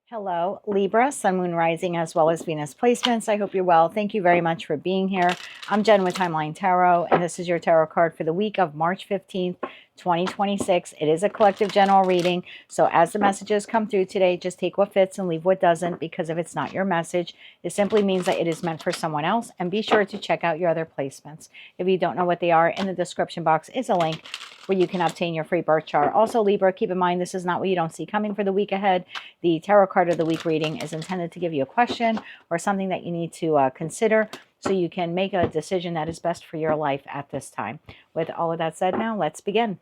Hello, Libra, Sun, Moon, Rising, as well as Venus placements. I hope you're well. Thank you very much for being here. I'm Jen with Timeline Tarot, and this is your tarot card for the week of March 15th, 2026. It is a collective general reading, so as the messages come through today, just take what fits and leave what doesn't, because if it's not your message, it simply means that it is meant for someone else, and be sure to check out your other placements. If you don't know what they are, in the description box is a link where you can obtain your free birth chart. Also, Libra, keep in mind this is not what you don't see coming for the week ahead. The tarot card of the week reading is intended to give you a question or something that you need to consider so you can make a decision that is best for your life at this time. With all of that said, now let's begin.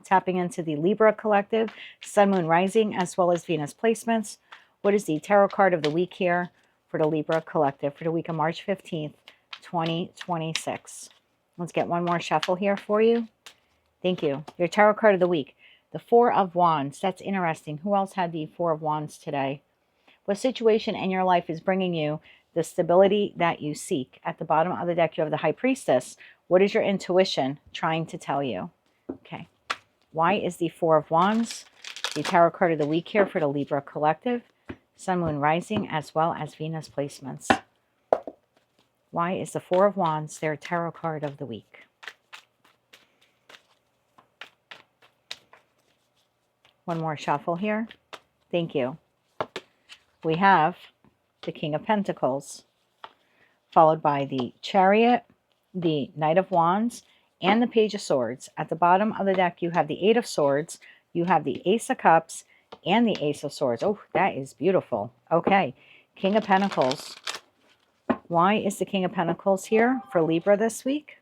Tapping into the Libra collective, Sun, Moon, Rising, as well as Venus placements. What is the tarot card of the week here for the Libra collective for the week of March 15th, 2026? Let's get one more shuffle here for you. Thank you. Your tarot card of the week, the Four of Wands. That's interesting. Who else had the Four of Wands today? What situation in your life is bringing you the stability that you seek? At the bottom of the deck, you have the High Priestess. What is your intuition trying to tell you? Okay. Why is the Four of Wands the tarot card of the week here for the Libra collective? Sun, Moon, Rising, as well as Venus placements. Why is the Four of Wands their tarot card of the week? One more shuffle here. Thank you. We have the King of Pentacles, followed by the Chariot, the Knight of Wands, and the Page of Swords. At the bottom of the deck, you have the Eight of Swords, you have the Ace of Cups, and the Ace of Swords. Oh, that is beautiful. Okay, King of Pentacles. Why is the King of Pentacles here for Libra this week?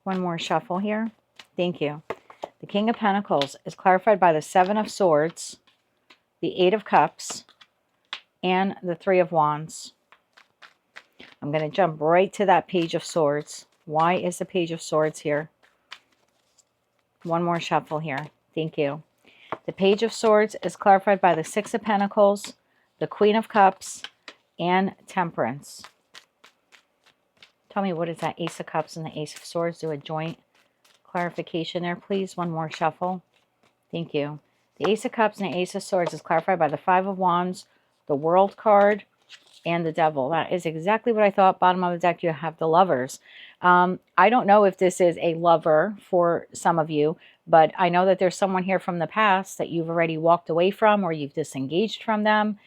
One more shuffle here. Thank you. The King of Pentacles is clarified by the Seven of Swords, the Eight of Cups, and the Three of Wands. I'm going to jump right to that Page of Swords. Why is the Page of Swords here? One more shuffle here. Thank you. The Page of Swords is clarified by the Six of Pentacles, the Queen of Cups, and Temperance. Tell me, what is that Ace of Cups and the Ace of Swords? Do a joint clarification there, please. One more shuffle. Thank you. The Ace of Cups and the Ace of Swords is clarified by the Five of Wands, the World card, and the Devil. That is exactly what I thought. Bottom of the deck, you have the Lovers. I don't know if this is a lover for some of you, but I know that there's someone here from the past that you've already walked away from or you've disengaged from them.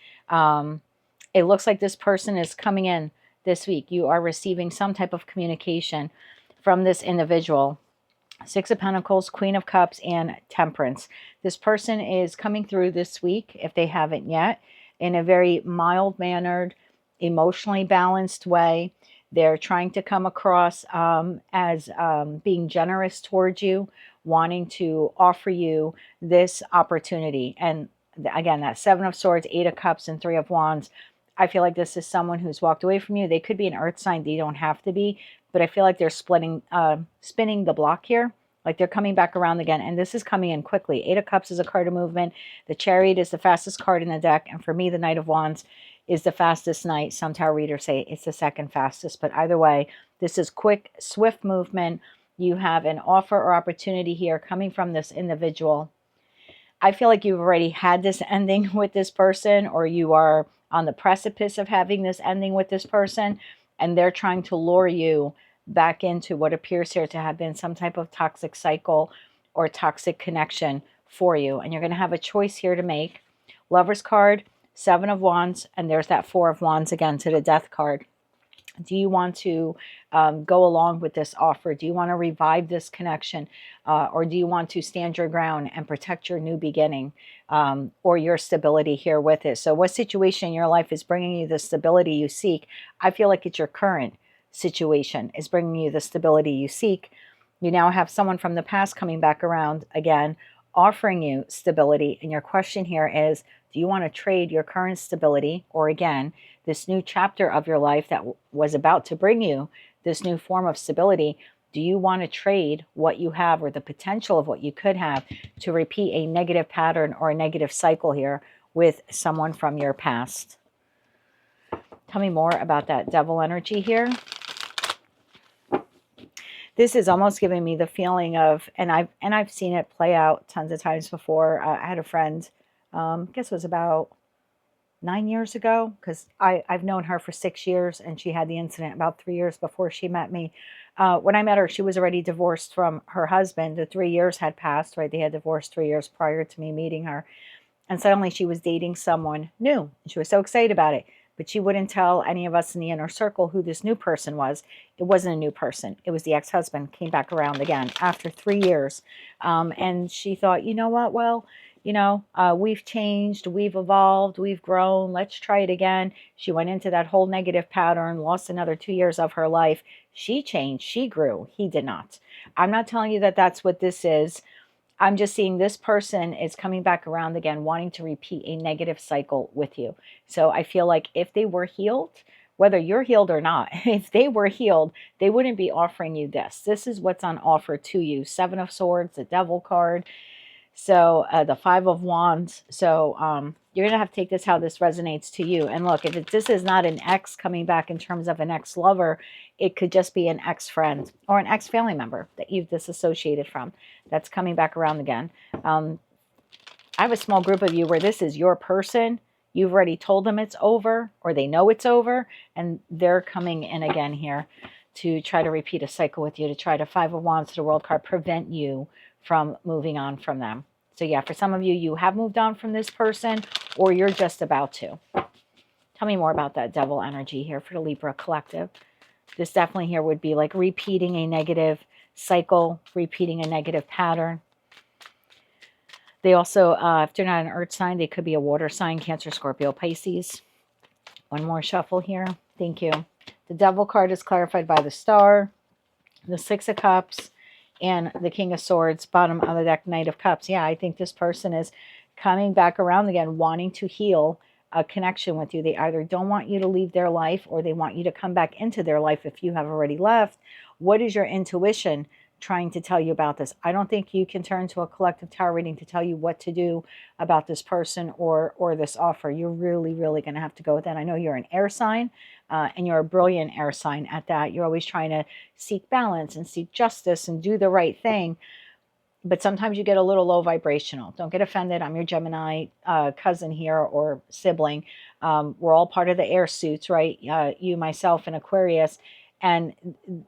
It looks like this person is coming in this week. You are receiving some type of communication from this individual. Six of Pentacles, Queen of Cups, and Temperance. This person is coming through this week, if they haven't yet, in a very mild-mannered, emotionally balanced way. They're trying to come across as being generous towards you, wanting to offer you this opportunity. And again, that Seven of Swords, Eight of Cups, and Three of Wands, I feel like this is someone who's walked away from you. They could be an earth sign. They don't have to be. But I feel like they're spinning the block here. Like they're coming back around again. And this is coming in quickly. Eight of Cups is a card of movement. The Chariot is the fastest card in the deck. And for me, the Knight of Wands is the fastest knight. Some tarot readers say it's the second fastest. But either way, this is quick, swift movement. You have an offer or opportunity here coming from this individual. I feel like you've already had this ending with this person, or you are on the precipice of having this ending with this person, and they're trying to lure you back into what appears here to have been some type of toxic cycle or toxic connection for you. And you're going to have a choice here to make. Lover's card, Seven of Wands, and there's that Four of Wands again to the Death card. Do you want to go along with this offer? Do you want to revive this connection? Or do you want to stand your ground and protect your new beginning or your stability here with it? So what situation in your life is bringing you the stability you seek? I feel like it's your current situation is bringing you the stability you seek. You now have someone from the past coming back around again, offering you stability. And your question here is, do you want to trade your current stability, or again, this new chapter of your life that was about to bring you this new form of stability? Do you want to trade what you have or the potential of what you could have to repeat a negative pattern or a negative cycle here with someone from your past? Tell me more about that Devil energy here. This is almost giving me the feeling of, and I've seen it play out tons of times before. I had a friend, I guess it was about 9 years ago, because I've known her for 6 years, and she had the incident about 3 years before she met me. When I met her, she was already divorced from her husband. The 3 years had passed, right? They had divorced 3 years prior to me meeting her. And suddenly she was dating someone new. She was so excited about it. But she wouldn't tell any of us in the inner circle who this new person was. It wasn't a new person. It was the ex-husband, came back around again after 3 years. And she thought, you know what? Well, we've changed, we've evolved, we've grown. Let's try it again. She went into that whole negative pattern, lost another 2 years of her life. She changed. She grew. He did not. I'm not telling you that that's what this is. I'm just seeing this person is coming back around again, wanting to repeat a negative cycle with you. So I feel like if they were healed, whether you're healed or not, if they were healed, they wouldn't be offering you this. This is what's on offer to you. Seven of Swords, the Devil card. So the Five of Wands. So you're going to have to take this how this resonates to you. And look, if this is not an ex coming back in terms of an ex-lover, it could just be an ex-friend or an ex-family member that you've disassociated from that's coming back around again. I have a small group of you where this is your person. You've already told them it's over, or they know it's over, and they're coming in again here to try to repeat a cycle with you, to try to Five of Wands to the World card prevent you from moving on from them. So yeah, for some of you, you have moved on from this person, or you're just about to. Tell me more about that Devil energy here for the Libra collective. This definitely here would be like repeating a negative cycle, repeating a negative pattern. They also, if they're not an earth sign, they could be a water sign, Cancer, Scorpio, Pisces. One more shuffle here. Thank you. The Devil card is clarified by the Star, the Six of Cups, and the King of Swords, bottom of the deck, Knight of Cups. Yeah, I think this person is coming back around again, wanting to heal a connection with you. They either don't want you to leave their life, or they want you to come back into their life if you have already left. What is your intuition trying to tell you about this? I don't think you can turn to a collective tarot reading to tell you what to do about this person or this offer. You're really, really going to have to go with that. I know you're an air sign, and you're a brilliant air sign at that. You're always trying to seek balance and seek justice and do the right thing. But sometimes you get a little low vibrational. Don't get offended. I'm your Gemini cousin here, or sibling. We're all part of the air suits, right? You, myself, and Aquarius. And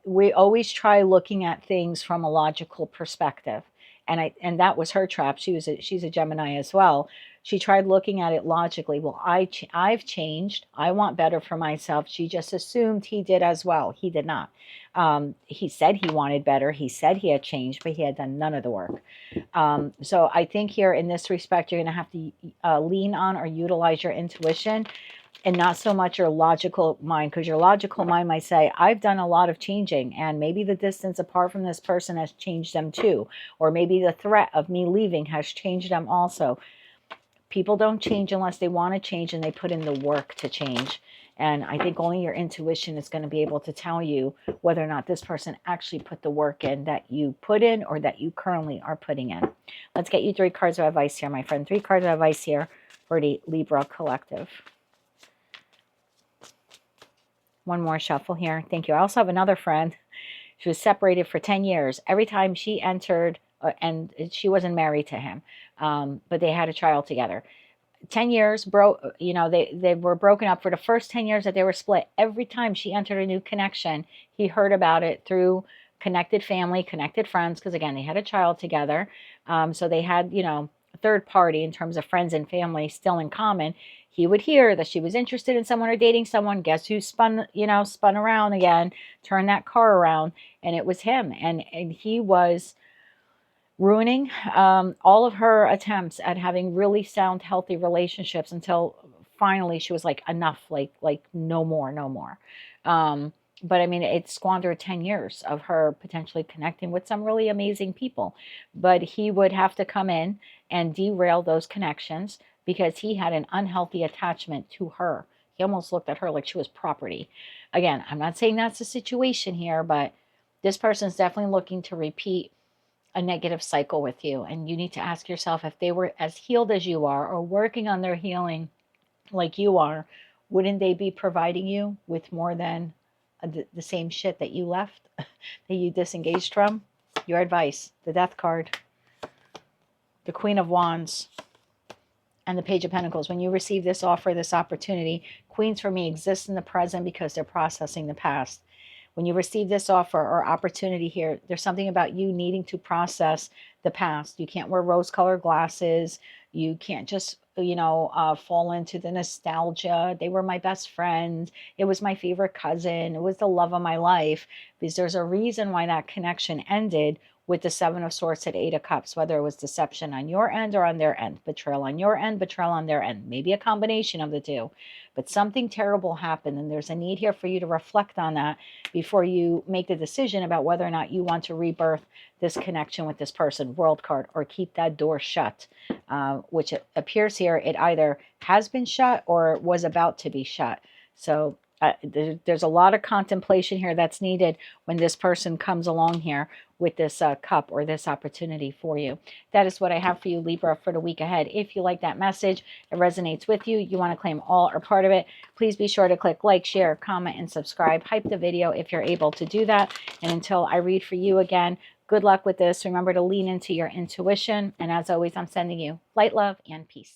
we always try looking at things from a logical perspective. And that was her trap. She's a Gemini as well. She tried looking at it logically. Well, I've changed. I want better for myself. She just assumed he did as well. He did not. He said he wanted better. He said he had changed, but he had done none of the work. So I think here in this respect, you're going to have to lean on or utilize your intuition, and not so much your logical mind, because your logical mind might say, I've done a lot of changing, and maybe the distance apart from this person has changed them too. Or maybe the threat of me leaving has changed them also. People don't change unless they want to change and they put in the work to change. And I think only your intuition is going to be able to tell you whether or not this person actually put the work in that you put in, or that you currently are putting in. Let's get you 3 cards of advice here, my friend. 3 cards of advice here for the Libra collective. One more shuffle here. Thank you. I also have another friend. She was separated for 10 years. Every time she entered, and she wasn't married to him, but they had a child together. 10 years, they were broken up. For the first 10 years that they were split, every time she entered a new connection, he heard about it through connected family, connected friends, because again, they had a child together. So they had, a third party in terms of friends and family still in common. He would hear that she was interested in someone or dating someone. Guess who spun around again, turned that car around, and it was him. And he was ruining all of her attempts at having really sound, healthy relationships, until finally she was like, enough, like no more. But I mean, it squandered 10 years of her potentially connecting with some really amazing people. But he would have to come in and derail those connections because he had an unhealthy attachment to her. He almost looked at her like she was property. Again, I'm not saying that's the situation here, but this person's definitely looking to repeat a negative cycle with you. And you need to ask yourself, if they were as healed as you are, or working on their healing like you are, wouldn't they be providing you with more than the same shit that you left, that you disengaged from. Your advice, the Death card, the Queen of Wands, and the Page of Pentacles. When you receive this offer, this opportunity, queens for me exist in the present because they're processing the past. When you receive this offer or opportunity here, there's something about you needing to process the past. You can't wear rose-colored glasses. You can't just, fall into the nostalgia. They were my best friend. It was my favorite cousin. It was the love of my life. Because there's a reason why that connection ended with the Seven of Swords at Eight of Cups, whether it was deception on your end or on their end, betrayal on your end, betrayal on their end, maybe a combination of the two. But something terrible happened, and there's a need here for you to reflect on that before you make the decision about whether or not you want to rebirth this connection with this person, World card, or keep that door shut, which it appears here it either has been shut or was about to be shut. So there's a lot of contemplation here that's needed when this person comes along here with this cup or this opportunity for you. That is what I have for you, Libra, for the week ahead. If you like that message, it resonates with you, you want to claim all or part of it, please be sure to click like, share, comment, and subscribe. Hype the video if you're able to do that. And until I read for you again, good luck with this. Remember to lean into your intuition. And as always, I'm sending you light, love, and peace.